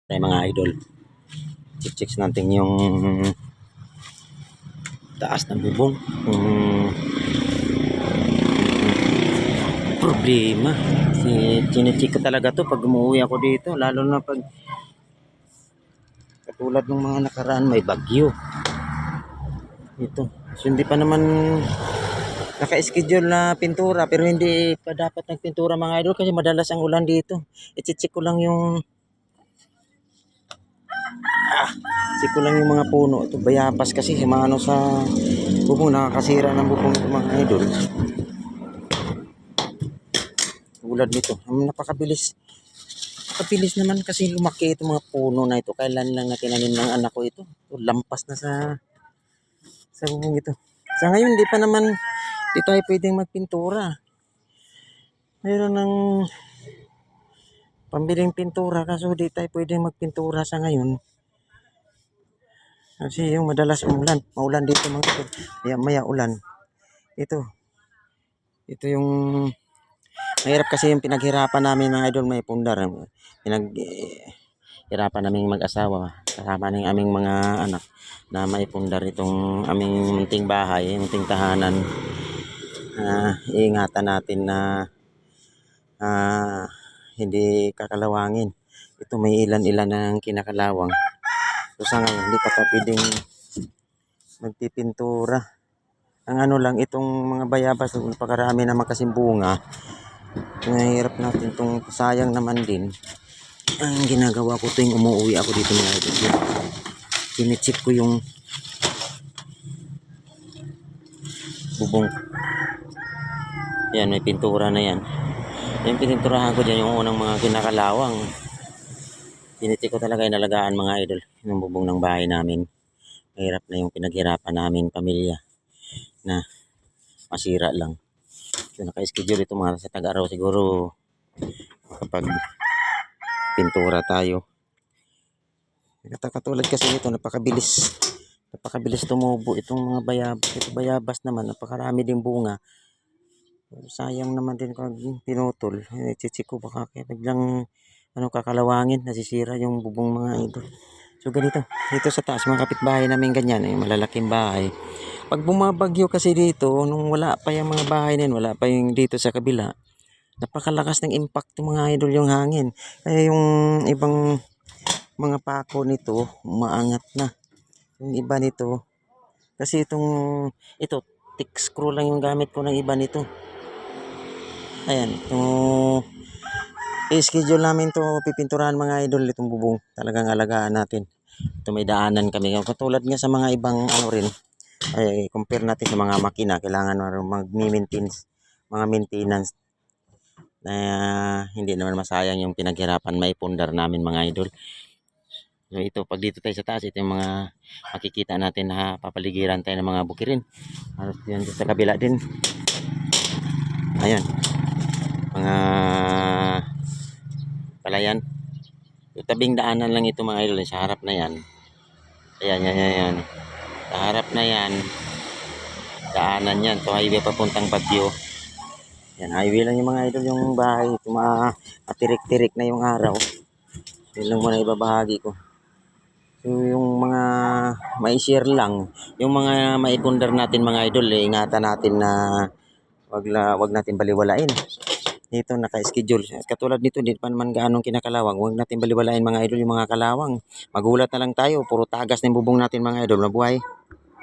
Tayo mga idol, check natin yung taas ng bubong. Problema. Chinecheck ko talaga to pag umuwi ako dito, lalo na pag katulad ng mga nakaraan may bagyo. Ito. So, hindi pa naman naka-schedule na pintura, pero hindi pa dapat nagpintura mga idol kasi madalas ang ulan dito. I-check ko lang yung check ko lang yung mga puno. Ito bayabas kasi ano sa bubong, nakakasira ng bubong ito mga idol. Tulad nito, napakabilis. Napakabilis naman kasi lumaki itong mga puno na ito. Kailan lang na tinanim ng anak ko ito. Lampas na sa bubong ito. Sa ngayon, di pa naman di tayo pwedeng magpintura. Mayroon ng pambiling pintura kaso di tayo pwedeng magpintura sa ngayon. Kasi yung madalas maulan dito mga ito. Maya ulan. Ito yung mahirap kasi yung pinaghirapan namin mga idol, may pundar. Pinaghirapan namin mag-asawa kasama ng aming mga anak na may pundar itong aming munting bahay, munting tahanan. Iingatan natin na hindi kakalawangin. Ito may ilan-ilan ng kinakalawang. So sa ngayon, hindi pa pwedeng magpipintura. Ang ano lang, itong mga bayabas, napakarami naman kasing bunga. Nahihirap natin itong sayang naman din. Ang ginagawa ko tuwing umuwi ako dito mga idol. Sinicheck ko yung bubong. Yan, may pintura na yan. Yung pininturahan ko dyan, yung unang mga kinakalawang. Sinicheck ko talaga inalagaan mga idol. Yung bubong ng bahay namin. Mahirap na yung pinaghirapan namin pamilya na masira lang. So, naka-schedule ito mga sa tag-araw siguro kapag pintura tayo. Katulad kasi nito, napakabilis tumubo itong mga bayabas. Ito bayabas naman, napakarami din bunga. Sayang naman din kung pinutol. Chichik ko baka kaya biglang kakalawangin, nasisira yung bubong mga idol. So ganito, dito sa taas mga kapitbahay namin ganyan, yung malalaking bahay. Pag bumabagyo kasi dito, nung wala pa yung mga bahay na yun, wala pa yung dito sa kabila, napakalakas ng impact ng mga idol yung hangin. Kaya yung ibang mga pako nito, umaangat na. Yung iba nito, kasi ito, thick screw lang yung gamit ko ng iba nito. Ayan, i-schedule namin to pipinturahan mga idol itong bubong. Talagang alagaan natin. Ito may daanan kami. Katulad nga sa mga ibang rin, ay compare natin sa mga makina, kailangan mag-maintenance, mga maintenance na hindi naman masayang yung pinaghirapan may pundar namin mga idol. So ito, pag dito tayo sa taas, ito yung mga makikita natin na papaligiran tayo ng mga bukirin. Halos yan sa kabila din. Ayan. Mga palayan. So, tabing daanan lang ito mga idol sa harap na yan. Ayan. Sa harap na yan, daanan yan. So highway papuntang Baguio. Yan, highway lang yung mga idol yung bahay. Ito matirik-tirik na yung araw. Yun lang muna ibabahagi ko. So yung mga mai-share lang, yung mga maipundar natin mga idol, ingatan natin na wag natin baliwalain. Dito naka-schedule. Katulad nito, hindi pa naman gaanong kinakalawang. Wag natin baliwalain mga idol yung mga kalawang. Magulat na lang tayo, puro tagas ng bubong natin mga idol. Mabuhay.